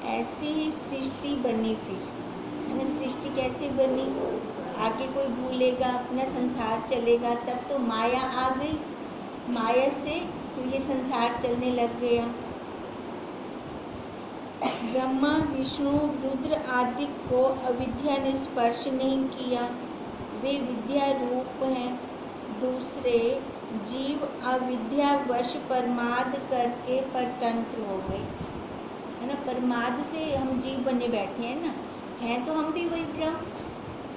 ऐसी ही सृष्टि बनी फिर, है ना। सृष्टि कैसे बनी, आगे कोई भूलेगा, अपना संसार चलेगा, तब तो माया आ गई, माया से फिर ये संसार चलने लग गया। ब्रह्मा विष्णु रुद्र आदि को अविद्या ने स्पर्श नहीं किया, वे विद्या रूप हैं। दूसरे जीव अविद्यावश प्रमाद करके परतंत्र हो गए, है ना। प्रमाद से हम जीव बने बैठे हैं ना, हैं तो हम भी वही ब्रह्म,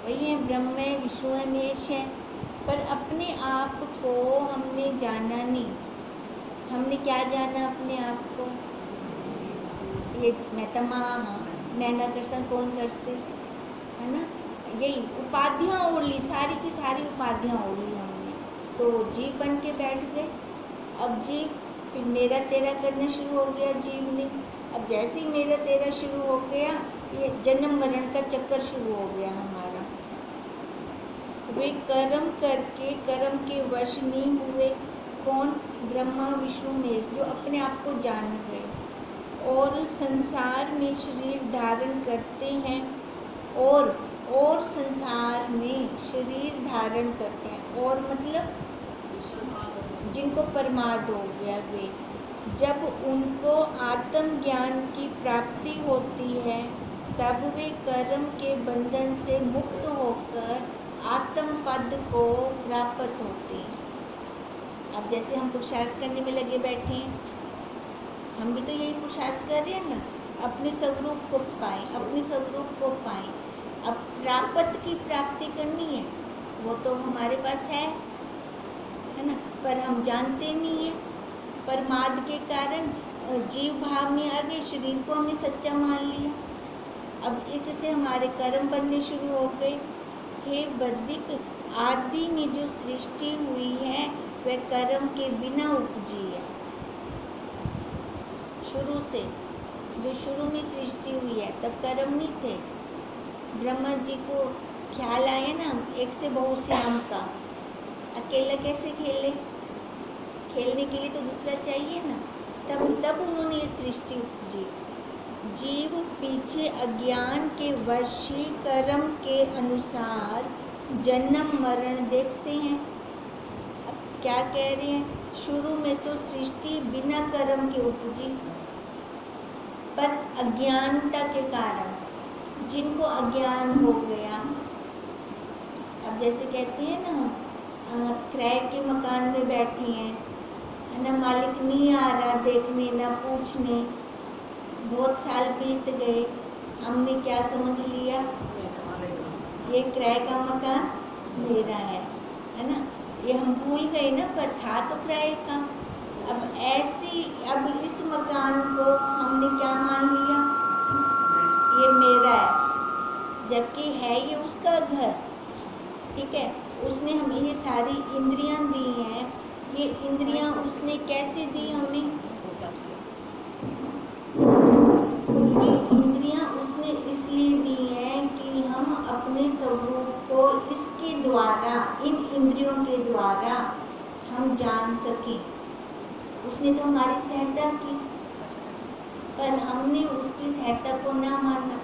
वही हैं, ब्रह्म है, विष्णु है, महेश है, पर अपने आप को हमने जाना नहीं। हमने क्या जाना अपने आप को, ये मैं तमाम, मैं न कर सक कौन कर से, है ना। यही उपाधियाँ ओढ़ ली, सारी की सारी उपाधियाँ ओढ़ ली हमने, तो जीव बन के बैठ गए। अब जीव फिर मेरा तेरा करना शुरू हो गया जीव ने। अब जैसे ही मेरा तेरा शुरू हो गया, ये जन्म मरण का चक्कर शुरू हो गया हमारा। वे कर्म करके कर्म के वश नहीं हुए। कौन, ब्रह्मा विष्णु महेश, जो अपने आप को जान गए और संसार में शरीर धारण करते हैं, और संसार में शरीर धारण करते हैं, और मतलब जिनको प्रमाद हो गया, वे जब उनको आत्मज्ञान की प्राप्ति होती है, तब वे कर्म के बंधन से मुक्त होकर आत्म पद को प्राप्त होते हैं। अब जैसे हम पुरुषार्थ करने में लगे बैठे हैं, हम भी तो यही पुरुषार्थ कर रहे हैं ना, अपने स्वरूप को पाएं, अपने स्वरूप को पाएं। अब प्राप्त की प्राप्ति करनी है, वो तो हमारे पास है ना, पर हम जानते नहीं है। प्रमाद के कारण जीव भाव में आ गए, शरीर को हमने सच्चा मान लिया। अब इससे हमारे कर्म बनने शुरू हो गए। हे बद्धिक, आदि में जो सृष्टि हुई है वह कर्म के बिना उपजी है। शुरू से, जो शुरू में सृष्टि हुई है, तब कर्म नहीं थे। ब्रह्मा जी को ख्याल आया ना, एक से बहुश्याम का, अकेला कैसे खेले, खेलने के लिए तो दूसरा चाहिए ना, तब उन्होंने ये सृष्टि उपजी। जीव पीछे अज्ञान के वशीकरण के अनुसार जन्म मरण देखते हैं। अब क्या कह रहे हैं, शुरू में तो सृष्टि बिना कर्म के उपजी, पर अज्ञानता के कारण, जिनको अज्ञान हो गया, अब जैसे कहते हैं ना, हम किराए के मकान में बैठी हैं, है ना, मालिक नहीं आ रहा देखने ना पूछने, बहुत साल बीत गए, हमने क्या समझ लिया, ये किराए का मकान मेरा है ना, ये हम भूल गए ना, पर था तो किराए का। अब अब इस मकान को हमने क्या मान लिया, ये मेरा है, जबकि है ये उसका घर, ठीक है। उसने हमें ये सारी इंद्रियां दी हैं, ये इंद्रियां उसने कैसे दी हमें, ये इंद्रियां उसने इसलिए दी हैं कि हम अपने स्वरूप को इसके द्वारा, इन इंद्रियों के द्वारा हम जान सकें। उसने तो हमारी सहायता की, पर हमने उसकी सहायता को ना माना,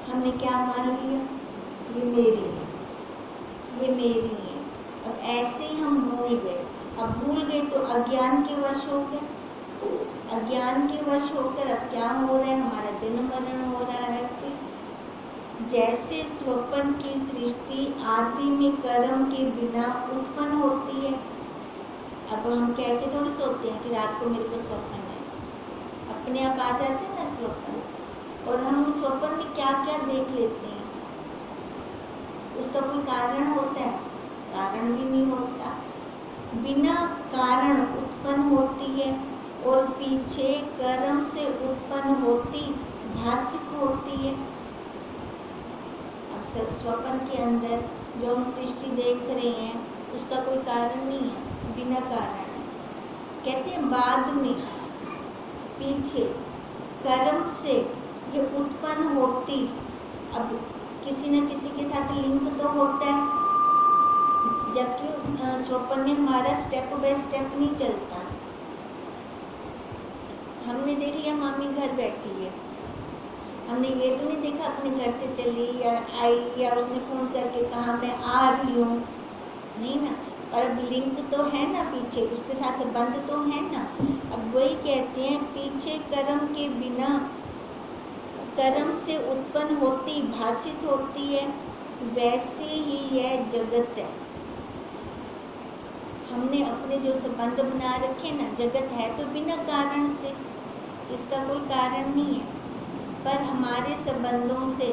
हमने क्या मान लिया, ये मेरी है, ये मेरी है। अब ऐसे ही हम भूल गए। अब भूल गए तो अज्ञान के वश हो गए, अज्ञान के वश होकर अब क्या हो रहा है, हमारा जन्म मरण हो रहा है। फिर जैसे स्वप्न की सृष्टि आदि में कर्म के बिना उत्पन्न होती है। अब हम कह के थोड़ी सोते हैं कि रात को मेरे को स्वप्न है, अपने आप आ जाते हैं ना स्वप्न, और हम स्वप्न में क्या क्या देख लेते हैं, उसका कोई कारण होता है, कारण भी नहीं होता, बिना कारण उत्पन्न होती है, और पीछे कर्म से उत्पन्न होती भाषित होती है। अब स्वप्न के अंदर जो हम सृष्टि देख रहे हैं उसका कोई कारण नहीं है, बिना कारण है। कहते हैं बाद में पीछे कर्म से ये उत्पन्न होती, अब किसी न किसी के साथ लिंक तो होता है, जबकि स्वप्न में हमारा स्टेप बाय स्टेप नहीं चलता। हमने देख लिया मामी घर बैठी है, हमने ये तो नहीं देखा अपने घर से चली या आई या उसने फ़ोन करके कहा मैं आ रही हूँ, नहीं ना। और अब लिंक तो है ना पीछे, उसके साथ संबंध तो है ना। अब वही कहते हैं पीछे कर्म के बिना कर्म से उत्पन्न होती भाषित होती है, वैसे ही यह जगत है। हमने अपने जो संबंध बना रखे ना, जगत है तो बिना कारण से, इसका कोई कारण नहीं है, पर हमारे संबंधों से,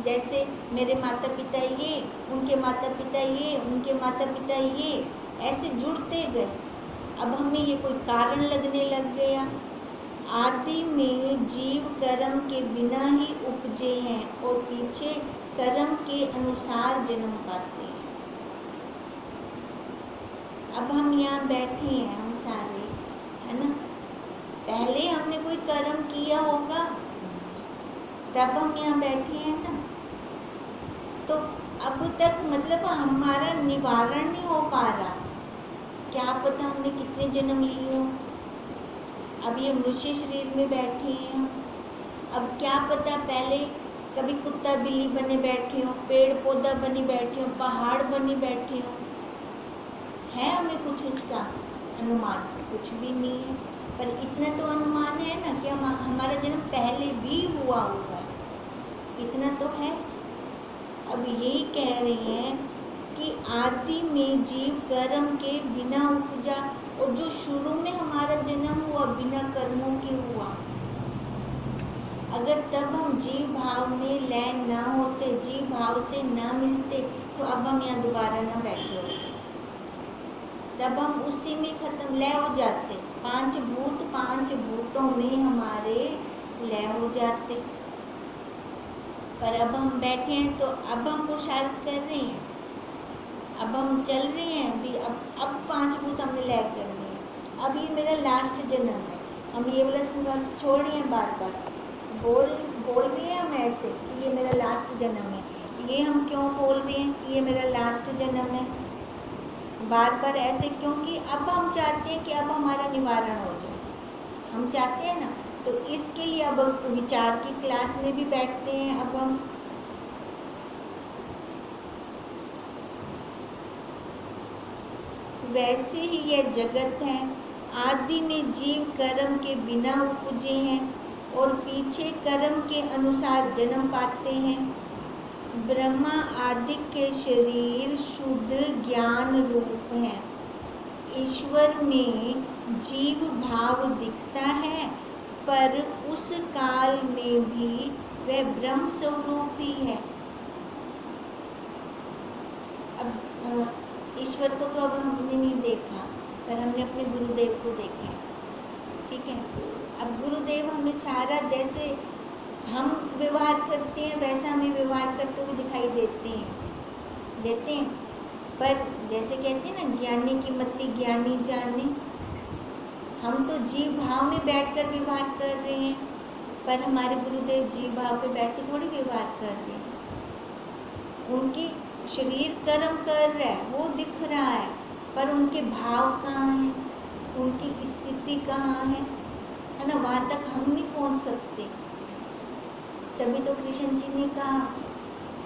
जैसे मेरे माता पिता ये, उनके माता पिता ये, उनके माता पिता ये, ऐसे जुड़ते गए। अब हमें ये कोई कारण लगने लग गया। आदि में जीव कर्म के बिना ही उपजे हैं और पीछे कर्म के अनुसार जन्म पाते हैं। अब हम यहाँ बैठे हैं, हम सारे, है ना, पहले हमने कोई कर्म किया होगा तब हम यहाँ बैठे हैं ना। तो अब तक मतलब हमारा निवारण नहीं हो पा रहा, क्या पता हमने कितने जन्म लिए हो। अब ये मनुष्य शरीर में बैठे हैं हम, अब क्या पता पहले कभी कुत्ता बिल्ली बने बैठे हो, पेड़ पौधा बने बैठे हो, पहाड़ बने बैठे हो, है हमें कुछ उसका अनुमान? कुछ भी नहीं है। पर इतना तो अनुमान है ना कि हमारा जन्म पहले भी हुआ होगा, इतना तो है। अब यही कह रहे हैं कि आदि में जीव कर्म के बिना उपजा, और जो शुरू में हमारा जन्म हुआ बिना कर्मों के हुआ। अगर तब हम जीव भाव में लय ना होते, जीव भाव से ना मिलते, तो अब हम यहाँ दोबारा ना बैठे होते, तब हम उसी में खत्म लय हो जाते। पांच भूतों में हमारे लय हो जाते। पर अब हम बैठे हैं तो अब हम पुरुषार्थ कर रहे हैं, अब हम चल रहे हैं अभी। अब 5 भूत हमने लय करनी है। अब ये मेरा लास्ट जन्म है, हम ये वाला संकल्प छोड़ रहे हैं, बार बार बोल रहे हैं हम ऐसे कि ये मेरा लास्ट जन्म है। ये हम क्यों बोल रहे हैं कि ये मेरा लास्ट जन्म है बार बार ऐसे? क्योंकि अब हम चाहते हैं कि अब हमारा निवारण हो जाए, हम चाहते हैं ना। तो इसके लिए अब विचार की क्लास में भी बैठते हैं। अब हम वैसे ही यह जगत है, आदि में जीव कर्म के बिना उपजे हैं और पीछे कर्म के अनुसार जन्म पाते हैं। ब्रह्मा आदि के शरीर शुद्ध ज्ञान रूप हैं। ईश्वर में जीव भाव दिखता है, पर उस काल में भी वह ब्रह्म स्वरूप ही है। अब ईश्वर को तो अब हमने नहीं देखा, पर हमने अपने गुरुदेव को देखा, ठीक है। अब गुरुदेव हमें सारा, जैसे हम व्यवहार करते हैं वैसा हमें व्यवहार करते हुए दिखाई देते हैं। पर जैसे कहते हैं ना, ज्ञानी की मति ज्ञानी जाने, हम तो जीव भाव में बैठकर व्यवहार कर रहे हैं, पर हमारे गुरुदेव जीव भाव पे बैठ के थोड़ी व्यवहार कर रहे हैं। उनकी शरीर कर्म कर रहा है, वो दिख रहा है, पर उनके भाव कहाँ हैं, उनकी स्थिति कहाँ है ना, वहाँ तक हम नहीं पहुँच सकते। तभी तो कृष्ण जी ने कहा,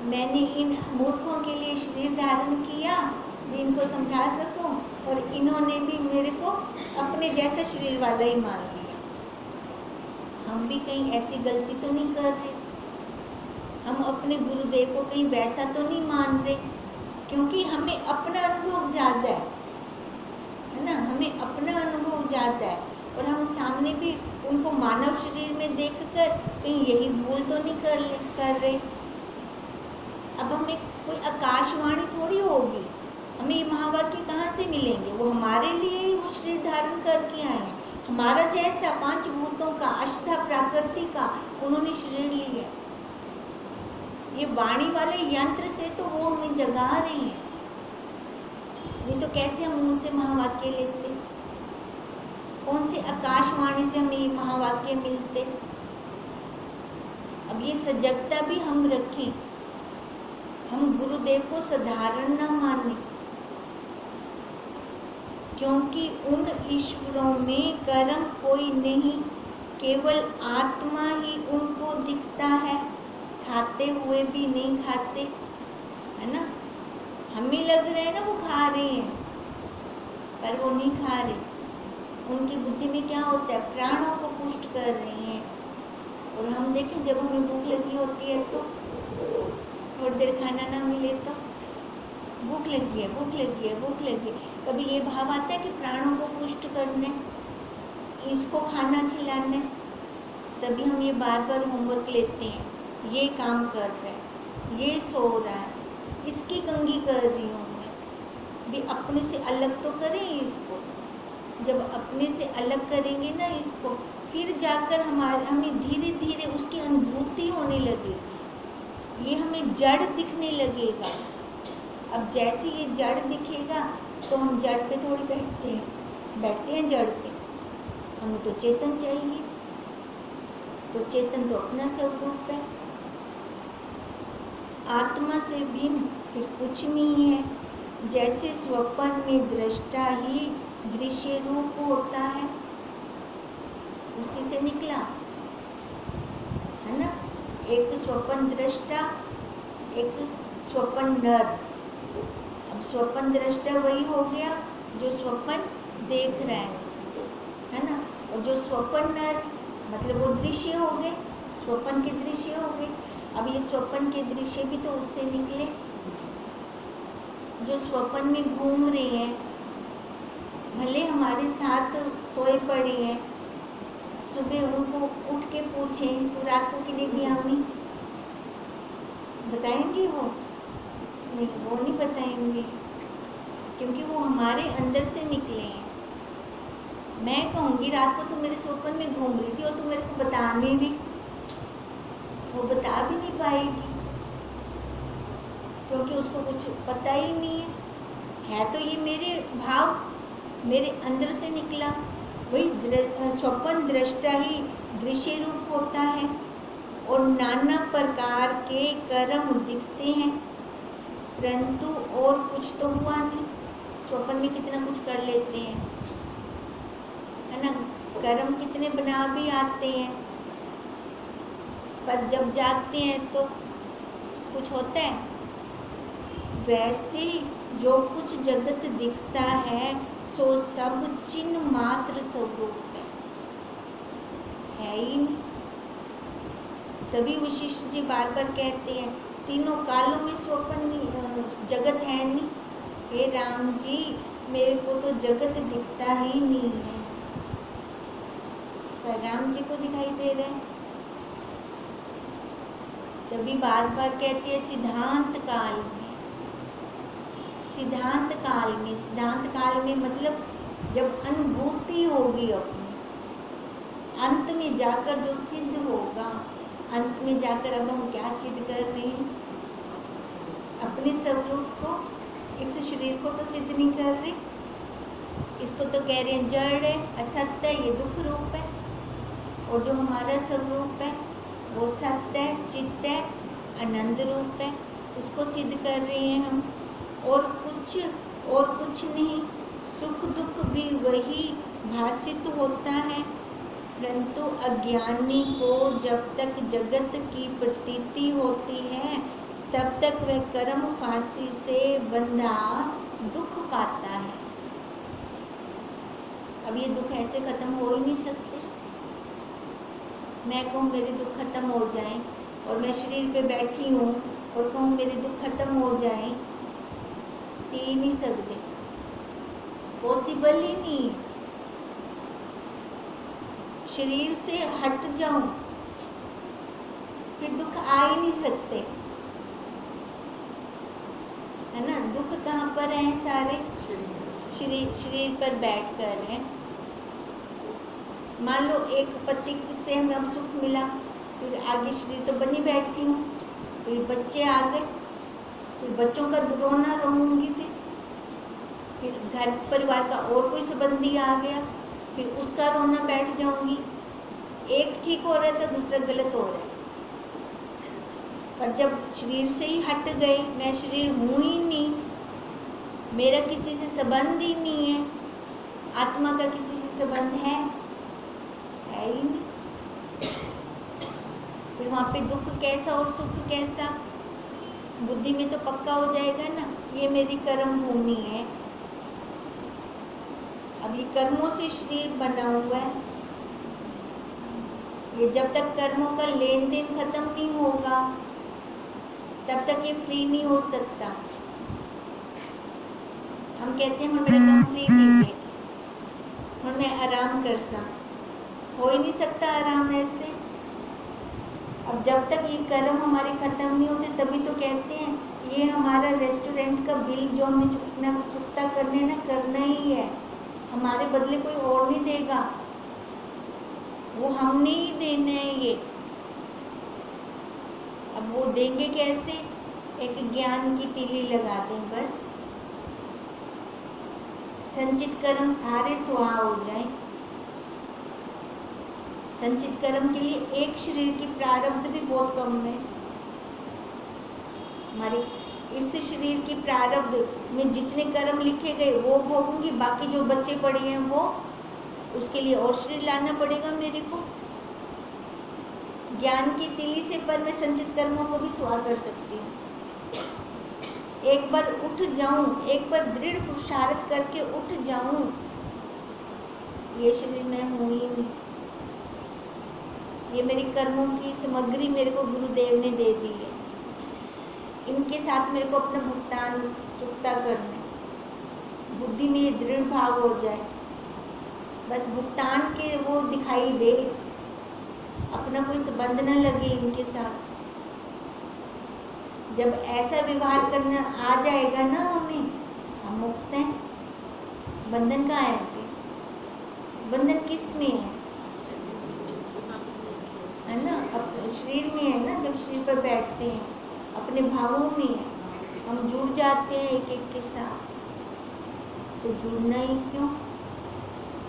मैंने इन मूर्खों के लिए शरीर धारण किया, मैं इनको समझा सकूं, और इन्होंने भी मेरे को अपने जैसा शरीर वाला ही मान लिया। हम भी कहीं ऐसी गलती तो नहीं कर रहे, हम अपने गुरुदेव को कहीं वैसा तो नहीं मान रहे, क्योंकि हमें अपना अनुभव ज़्यादा है ना, हमें अपना अनुभव ज़्यादा है। और हम सामने भी उनको मानव शरीर में देखकर कहीं यही भूल तो नहीं कर रहे। अब हमें कोई आकाशवाणी थोड़ी होगी, हमें ये महावाक्य कहाँ से मिलेंगे? वो हमारे लिए ही वो शरीर धारण करके आए हैं, हमारा जैसा 5 भूतों का, अष्टा प्रकृति का उन्होंने शरीर लिया। ये वाणी वाले यंत्र से तो वो हमें जगा रही है, नहीं तो कैसे हम उनसे महावाक्य लेते? कौन सी आकाशवाणी से हमें ये महावाक्य मिलते? अब ये सजगता भी हम रखें, हम गुरुदेव को साधारण न माने, क्योंकि उन ईश्वरों में कर्म कोई नहीं, केवल आत्मा ही उनको दिखता है, खाते हुए भी नहीं खाते, है ना। हमें लग रहा है ना वो खा रहे हैं, पर वो नहीं खा रहे। उनकी बुद्धि में क्या होता है, प्राणों को पुष्ट कर रहे हैं। और हम देखें जब हमें भूख लगी होती है तो थोड़ी देर खाना ना मिले तो भूख लगी है, भूख लगी है, भूख लगी है। कभी ये भाव आता है कि प्राणों को पुष्ट करने, इसको खाना खिलाने, तभी हम ये बार बार होमवर्क लेते हैं। ये काम कर रहे हैं, ये सो रहा है, इसकी कंघी कर रही हूँ मैं भी, अपने से अलग तो करें इसको। जब अपने से अलग करेंगे ना इसको, फिर जाकर हमें धीरे धीरे उसकी अनुभूति होने लगेगी, ये हमें जड़ दिखने लगेगा। अब जैसे ये जड़ दिखेगा तो हम जड़ पे थोड़ी बैठते हैं जड़ पे, हमें तो चेतन चाहिए। तो चेतन तो अपना स्वरूप है, आत्मा से भिन्न फिर कुछ नहीं है। जैसे स्वप्न में दृष्टा ही दृश्य रूप होता है, उसी से निकला है ना। एक स्वप्न दृष्टा, एक स्वप्न नर। अब स्वप्न दृष्टा वही हो गया जो स्वप्न देख रहा है ना। और जो स्वप्न नर मतलब वो दृश्य हो गए, स्वप्न के दृश्य हो गए। अब ये स्वप्न के दृश्य भी तो उससे निकले। जो स्वप्न में घूम रहे हैं, भले हमारे साथ सोए पड़े हैं, सुबह उनको उठ के पूछें तो रात को किने गया हमें बताएंगे वो नहीं, वो नहीं बताएंगे, क्योंकि वो हमारे अंदर से निकले हैं। मैं कहूँगी रात को तुम मेरे स्वप्न में घूम रही थी और तुम मेरे को बता नहीं रही, वो बता भी नहीं पाएगी, क्योंकि उसको कुछ पता ही नहीं है। तो ये मेरे भाव मेरे अंदर से निकला, वही स्वप्न दृष्टा ही दृश्य रूप होता है। और नाना प्रकार के कर्म दिखते हैं, परंतु और कुछ तो हुआ नहीं। स्वप्न में कितना कुछ कर लेते हैं, है ना, कर्म कितने बना भी आते हैं, पर जब जागते हैं तो कुछ होता है। वैसे जो कुछ जगत दिखता है सो सब चिन्ह मात्र स्वरूप है ही नहीं। तभी वशिष्ठ जी बार बार कहते हैं तीनों कालों में स्वप्न जगत है नहीं। हे राम जी, मेरे को तो जगत दिखता ही नहीं है, पर राम जी को दिखाई दे रहे हैं। तभी बार बार कहते हैं सिद्धांत काल में, सिद्धांत काल में, सिद्धांत काल में मतलब जब अनुभूति होगी अपनी, अंत में जाकर जो सिद्ध होगा। अंत में जाकर अब हम क्या सिद्ध कर रहे हैं, अपने स्वरूप को, इस शरीर को तो सिद्ध नहीं कर रहे, इसको तो कह रहे हैं जड़ है, असत्य है, ये दुख रूप है। और जो हमारा स्वरूप है वो सत्य है, चित्त है, आनंद रूप है, उसको सिद्ध कर रहे हैं हम। और कुछ नहीं। सुख दुख भी वही भाषित होता है, परंतु अज्ञानी को जब तक जगत की प्रतीति होती है तब तक वह कर्म फांसी से बंधा दुख पाता है। अब ये दुख ऐसे खत्म हो ही नहीं सकते। मैं कहूँ मेरे दुख खत्म हो जाएं और मैं शरीर पे बैठी हूँ और कहूँ मेरे दुख खत्म हो जाएं, ही नहीं सकते, पॉसिबल ही नहीं है। शरीर से हट जाऊं फिर दुख आ ही नहीं सकते, है ना। दुख कहाँ पर है, सारे शरीर पर बैठ कर हैं। मान लो एक पति से हमें अब सुख मिला, फिर आगे शरीर तो बनी बैठी हूँ, फिर बच्चे आ गए, फिर बच्चों का रोना रोऊंगी, फिर घर परिवार का और कोई संबंधी आ गया, फिर उसका रोना बैठ जाऊंगी। एक ठीक हो रहा है तो दूसरा गलत हो रहा है। पर जब शरीर से ही हट गए, मैं शरीर हूँ ही नहीं, मेरा किसी से संबंध ही नहीं है, आत्मा का किसी से संबंध है ही नहीं। फिर वहाँ पे दुख कैसा और सुख कैसा, बुद्धि में तो पक्का हो जाएगा ना, ये मेरी कर्म भूमि है। अब ये कर्मों से शरीर बना हुआ है, ये जब तक कर्मों का लेन देन खत्म नहीं होगा तब तक ये फ्री नहीं हो सकता। हम कहते हैं मेरा काम फ्री नहीं है, और मैं आराम कर सा, हो ही नहीं सकता आराम ऐसे। अब जब तक ये कर्म हमारे खत्म नहीं होते तभी तो कहते हैं ये हमारा रेस्टोरेंट का बिल जो हमें चुकता करना ही है, हमारे बदले कोई और नहीं देगा, वो हमने ही देना है ये। अब वो देंगे कैसे, एक ज्ञान की तीली लगा दें बस, संचित कर्म सारे स्वाहा हो जाएं। संचित कर्म के लिए एक शरीर की प्रारब्ध भी बहुत कम है। हमारी इस शरीर की प्रारब्ध में जितने कर्म लिखे गए वो भोगूंगी, बाकी जो बच्चे पड़े हैं वो, उसके लिए और शरीर लाना पड़ेगा मेरे को। ज्ञान की तीली से पर मैं संचित कर्मों को भी स्वाहा कर सकती हूँ। एक बार उठ जाऊं, एक बार दृढ़ पुरुषार्थ करके उठ जाऊं, ये शरीर मैं हूँ ही नहीं, ये मेरी कर्मों की सामग्री मेरे को गुरुदेव ने दे दी है, इनके साथ मेरे को अपना भुगतान चुकता करना है। बुद्धि में ये दृढ़ भाव हो जाए, बस भुगतान के वो दिखाई दे, अपना कोई संबंध न लगे इनके साथ। जब ऐसा व्यवहार करना आ जाएगा ना हमें, हम मुक्त हैं। बंधन कहाँ है फिर, बंधन किस में है ना, अब शरीर में है ना, जब शरीर पर बैठते हैं अपने भावों में है, हम जुड़ जाते हैं एक एक के साथ। तो जुड़ना ही क्यों,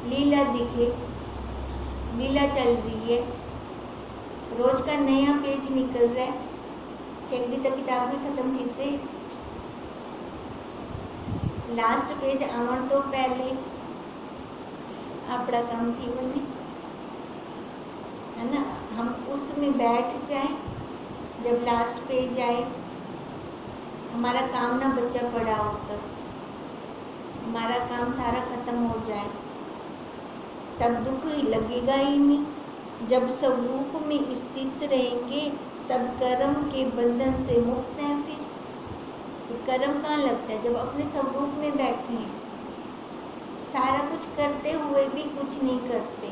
लीला दिखे, लीला चल रही है, रोज का नया पेज निकल रहा है, एक भी तो किताब भी खत्म थी से, लास्ट पेज आवन तो पहले अपना काम थी बने, है ना। हम उसमें बैठ जाए, जब लास्ट पेज आए, हमारा काम ना बचा पड़ा हो, तब हमारा काम सारा खत्म हो जाए, तब दुख ही लगेगा ही नहीं। जब स्वरूप में स्थित रहेंगे तब कर्म के बंधन से मुक्त हैं। फिर कर्म कहाँ लगता है, जब अपने स्वरूप में बैठे हैं, सारा कुछ करते हुए भी कुछ नहीं करते,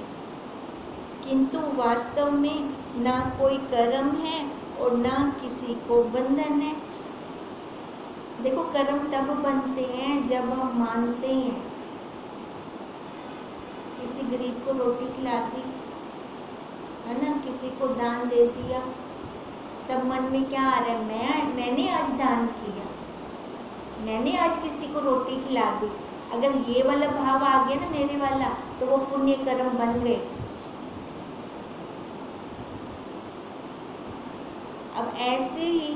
किंतु वास्तव में ना कोई कर्म है और ना किसी को बंधन है। देखो कर्म तब बनते हैं जब हम मानते हैं, किसी गरीब को रोटी खिला दी है ना, किसी को दान दे दिया, तब मन में क्या आ रहा है, मैंने आज दान किया, मैंने आज किसी को रोटी खिला दी। अगर ये वाला भाव आ गया ना मेरे वाला, तो वो पुण्य कर्म बन गए। अब ऐसे ही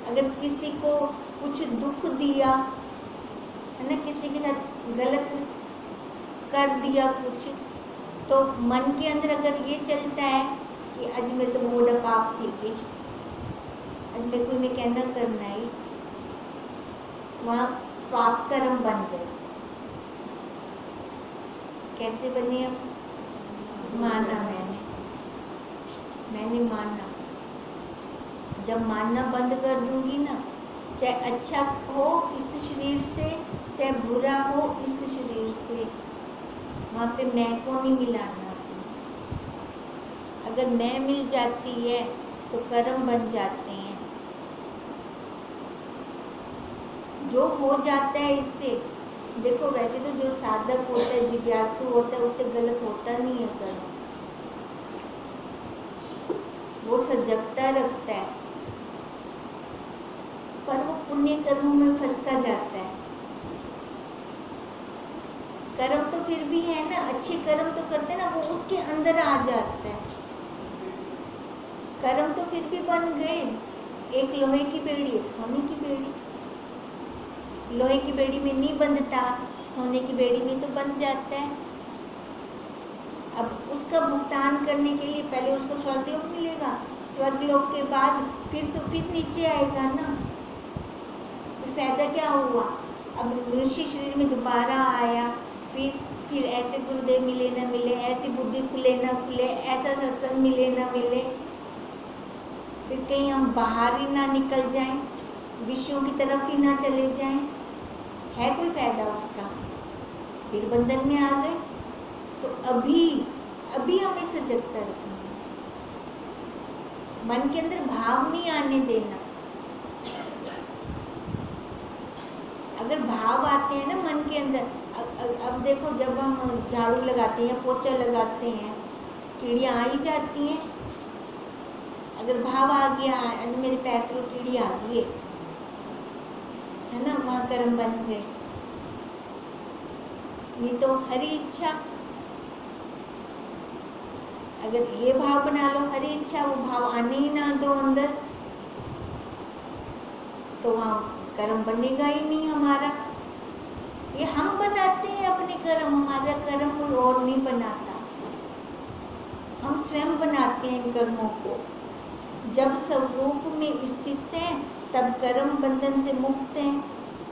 अगर किसी को कुछ दुख दिया है ना, किसी के साथ गलत कर दिया कुछ, तो मन के अंदर अगर ये चलता है कि आज मेरे तो मोड़ा पाप थी गई, आज मेरे को मैं कहना करना ही, वहाँ पाप कर्म बन गए। कैसे बने, अब माना मैंने माना। जब मानना बंद कर दूंगी ना, चाहे अच्छा हो इस शरीर से, चाहे बुरा हो इस शरीर से, वहाँ पे मैं को नहीं मिलाना। अगर मैं मिल जाती है तो कर्म बन जाते हैं। जो हो जाता है इससे, देखो वैसे तो जो साधक होता है, जिज्ञासु होता है, उससे गलत होता नहीं है कर्म, वो सजगता रखता है, पर वो पुण्य कर्मों में फंसता जाता है। कर्म तो फिर भी है ना, अच्छे कर्म तो करते ना, वो उसके अंदर आ जाता है। कर्म तो फिर भी बन गए, एक लोहे की बेड़ी, एक सोने की बेड़ी। लोहे की बेड़ी में नहीं बंधता, सोने की बेड़ी में तो बन जाता है। अब उसका भुगतान करने के लिए पहले उसको स्वर्गलोक मिलेगा, स्वर्गलोक के बाद फिर नीचे आएगा ना, फिर फायदा क्या हुआ। अब मनुष्य शरीर में दोबारा आया, फिर ऐसे गुरुदेव मिले ना मिले, ऐसी बुद्धि खुले ना खुले, ऐसा सत्संग मिले ना मिले, फिर कहीं हम बाहर ही ना निकल जाएं, विषयों की तरफ ही ना चले जाएं, है कोई फायदा उसका। फिर बंधन में आ गए। तो अभी हमें सजगता रखना, मन के अंदर भाव नहीं आने देना। अगर भाव आते हैं ना मन के अंदर, अब देखो जब हम झाड़ू लगाते हैं, पोछा लगाते हैं, कीड़ियाँ आ ही जाती हैं। अगर भाव आ गया, मेरे पैर तो कीड़ी आ गई है ना, वहाँ कर्म बन गए। नहीं तो हरी इच्छा, अगर ये भाव बना लो हरी इच्छा, वो भाव आने ही ना दो अंदर, तो वहाँ कर्म बनेगा ही नहीं हमारा। ये हम बनाते हैं अपने कर्म, हमारा कर्म कोई और नहीं बनाता, हम स्वयं बनाते हैं इन कर्मों को। जब स्वरूप में स्थित हैं तब कर्म बंधन से मुक्त हैं,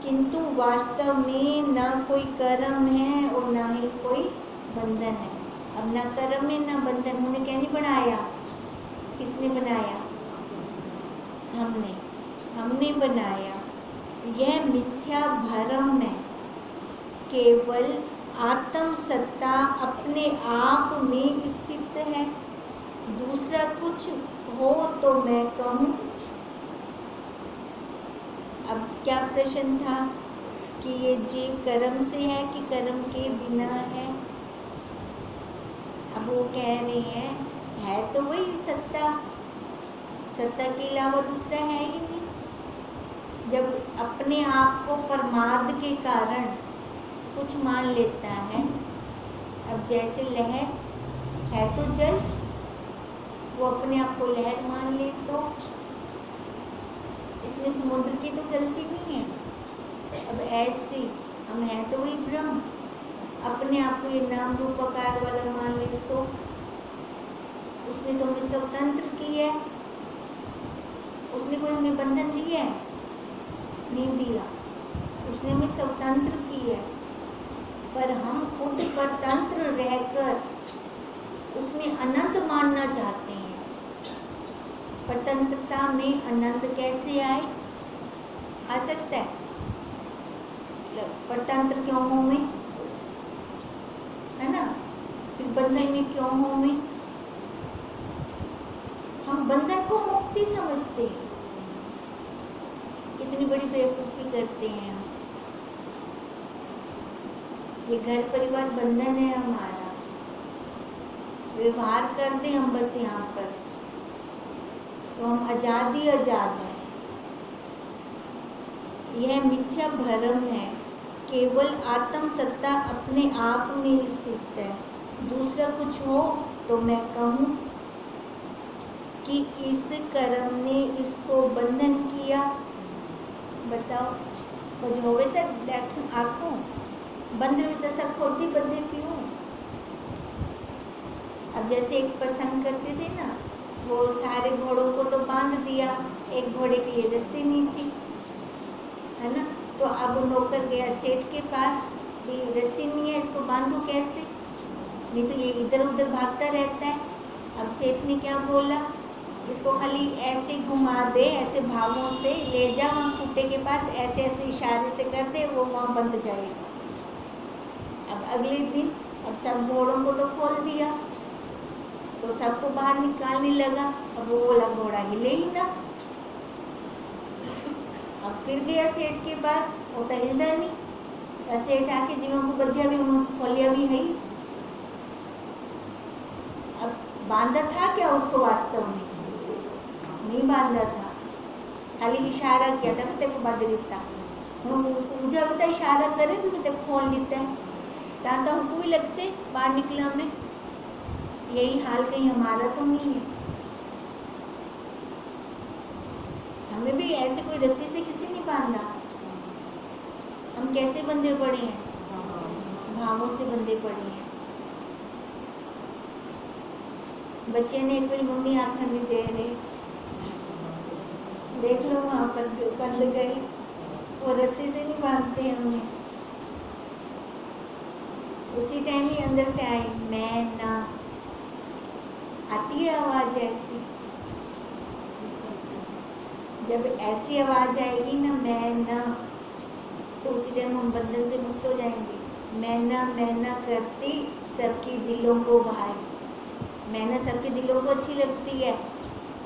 किंतु वास्तव में ना कोई कर्म है और ना ही कोई बंधन है। अब ना कर्म है ना बंधन, उन्हें क्या नहीं बनाया, किसने बनाया, हमने बनाया। यह मिथ्या भ्रम है, केवल आत्म सत्ता अपने आप में स्थित है, दूसरा कुछ हो तो मैं कहूँ। अब क्या प्रश्न था कि ये जीव कर्म से है कि कर्म के बिना है। अब वो कह रहे हैं है तो वही सत्ता, सत्ता के अलावा दूसरा है ही नहीं। जब अपने आप को प्रमाद के कारण कुछ मान लेता है, अब जैसे लहर है तो जल, वो अपने आप को लहर मान ले तो इसमें समुद्र की तो गलती नहीं है। अब ऐसे हम हैं तो वही ब्रह्म, अपने आप को ये नाम रूपाकार वाला मान ले तो उसने तो हमें स्वतंत्र किया है, उसने कोई हमें बंधन दिया है, नहीं दिया, उसने हमें स्वतंत्र किया है। पर हम खुद परतंत्र रहकर उसमें आनंद मानना चाहते हैं। परतंत्रता में आनंद कैसे आए, आ सकता है? परतंत्र क्यों हो में, है ना, फिर बंधन में क्यों हो में? हम बंधन को मुक्ति समझते हैं, कितनी बड़ी बेवकूफ़ी करते हैं हम। ये घर परिवार बंधन है हमारा, व्यवहार कर दें हम बस यहाँ पर तो हम आज़ाद ही आज़ाद हैं। यह मिथ्या भ्रम है, केवल आत्म सत्ता अपने आप में स्थित है, दूसरा कुछ हो तो मैं कहूँ कि इस कर्म ने इसको बंधन किया। बताओ कुछ होवे तो देख आँखों बंद में सब खोदी बंदे पीऊँ। अब जैसे एक प्रसंग करते थे ना, वो सारे घोड़ों को तो बांध दिया, एक घोड़े के लिए रस्सी नहीं थी, है ना, तो अब नौकर गया सेठ के पास, ये रस्सी नहीं है, इसको बांधो कैसे, नहीं तो ये इधर उधर भागता रहता है। अब सेठ ने क्या बोला, इसको खाली ऐसे घुमा दे, ऐसे भावों से ले जा वहाँ खूंटे के पास, ऐसे ऐसे इशारे से कर दे, वो वहाँ बंध जाएगा। अब अगले दिन अब सब घोड़ों को तो खोल दिया, तो सबको बाहर निकालने लगा। अब वो वाला घोड़ा हिले ही ना। अब फिर गया सेठ के पास, वो तो हिलता नहीं। सेठ आके जीवन को बदिया भी खोलिया भी है। अब बांधा था क्या उसको, वास्तव में नहीं बांधा था, खाली इशारा किया था, मैं तेरे को बांध देता, मुझे बता इशारा करे भी मैं तेरे को खोल लेता है, तो हमको भी लग से बाहर निकला मैं। यही हाल कहीं हमारा तो नहीं है, हमें भी ऐसे कोई रस्सी से किसी ने बांधा। हम कैसे बंधे पड़े हैं, भावों से बंधे पड़े हैं। बच्चे ने एक बार मम्मी आँख नहीं दे रहे, देख लो वहाँ पर बंद गए, वो रस्सी से नहीं बांधते हमें। उसी टाइम ही अंदर से आई मैं ना, आती है आवाज ऐसी। जब ऐसी आवाज आएगी ना मैं ना, तो उसी टाइम हम बंधन से मुक्त हो जाएंगे। मैं ना करती सबकी दिलों को भाई। मैं ना सबके दिलों को अच्छी लगती है,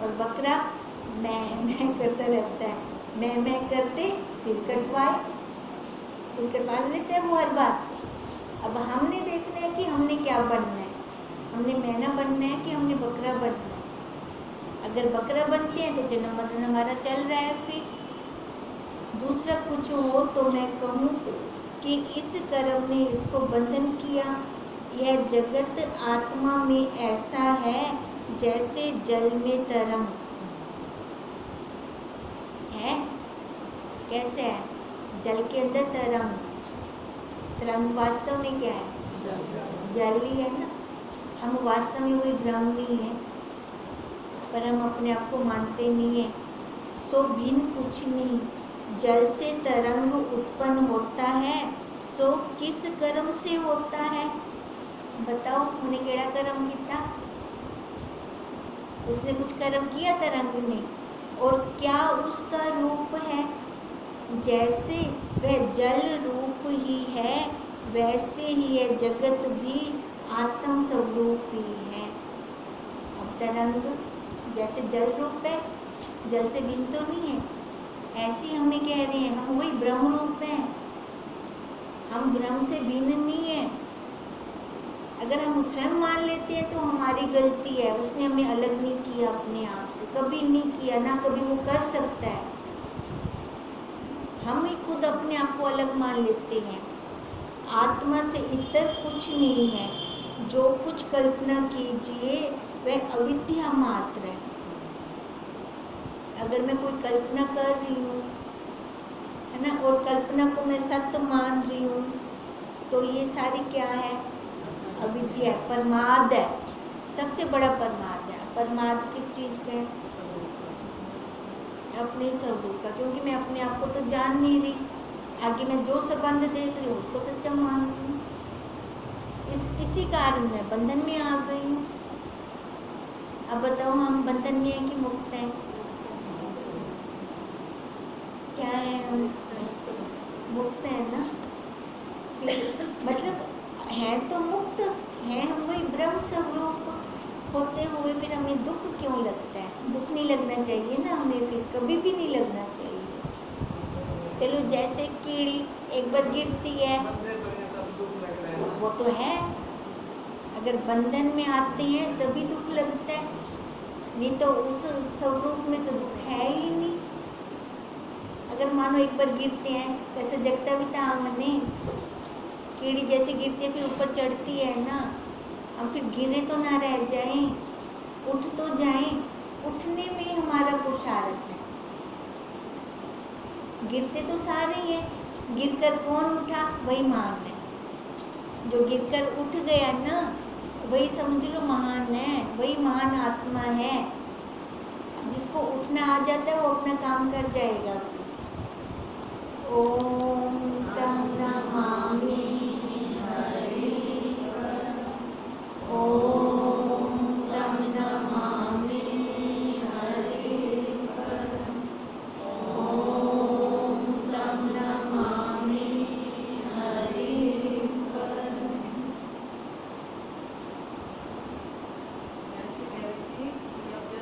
और बकरा मैं करता रहता है। मैं करते सिर कटवा लेते हैं वो हर बार। अब हमने देखना है कि हमने क्या बनना है, हमने मैना बनना है कि हमने बकरा बनना है। अगर बकरा बनते हैं तो जन्म मरण हमारा चल रहा है। फिर दूसरा कुछ हो तो मैं कहूँ कि इस कर्म ने इसको बंधन किया। यह जगत आत्मा में ऐसा है जैसे जल में तरंग है। कैसे है? जल के अंदर तरंग वास्तव में क्या है? जल ही है ना। हम वास्तव में वही ब्रह्म ही है, पर हम अपने आप को मानते नहीं है। सो भिन्न कुछ नहीं, जल से तरंग उत्पन्न होता है। सो किस कर्म से होता है? बताओ, उन्हें केड़ा कर्म किया? उसने कुछ कर्म किया तरंग ने, और क्या उसका रूप है? जैसे वह जल रूप ही है, वैसे ही यह जगत भी आत्म स्वरूप ही है। अब तरंग जैसे जल रूप है, जल से भिन्न तो नहीं है, ऐसे ही हमें कह रहे हैं हम वही ब्रह्म रूप हैं, हम ब्रह्म से भिन्न नहीं है। अगर हम स्वयं मान लेते हैं तो हमारी गलती है, उसने हमें अलग नहीं किया अपने आप से, कभी नहीं किया, ना कभी वो कर सकता है। हम ही खुद अपने आप को अलग मान लेते हैं। आत्मा से इतर कुछ नहीं है। जो कुछ कल्पना कीजिए वह अविद्या मात्र है। अगर मैं कोई कल्पना कर रही हूँ, है ना, और कल्पना को मैं सत्य मान रही हूँ, तो ये सारी क्या है? अविद्या है, प्रमाद है। सबसे बड़ा प्रमाद है। प्रमाद किस चीज़ पे? अपने स्वरूप का, क्योंकि मैं अपने आप को तो जान नहीं रही। आगे मैं जो संबंध देख रही हूँ उसको सच्चा मान रही हूँ। इसी कारण मैं बंधन में आ गई हूँ। अब बताओ, हम बंधन में हैं कि मुक्त हैं? क्या है? हम मुक्त हैं ना। फिर मतलब है तो मुक्त है, हम वही ब्रह्म स्वरूप होते हुए फिर हमें दुख क्यों लगता है? दुख नहीं लगना चाहिए ना हमें, फिर कभी भी नहीं लगना चाहिए। चलो, जैसे कीड़ी एक बार गिरती है वो तो है, अगर बंधन में आते हैं तभी दुख लगता है, नहीं तो उस स्वरूप में तो दुख है ही नहीं। अगर मानो एक बार गिरते हैं, वैसे जगता भी था हमने, कीड़ी जैसे गिरती है फिर ऊपर चढ़ती है ना, हम फिर गिरे तो ना रह जाएं, उठ तो जाएं। उठने में हमारा पुरुषार्थ है। गिरते तो सारे ही हैं, गिरकर कौन उठा? वही महान है। जो गिरकर उठ गया ना, वही समझ लो महान है, वही महान आत्मा है। जिसको उठना आ जाता है वो अपना काम कर जाएगा। ओम तम नमामि हरि। ओम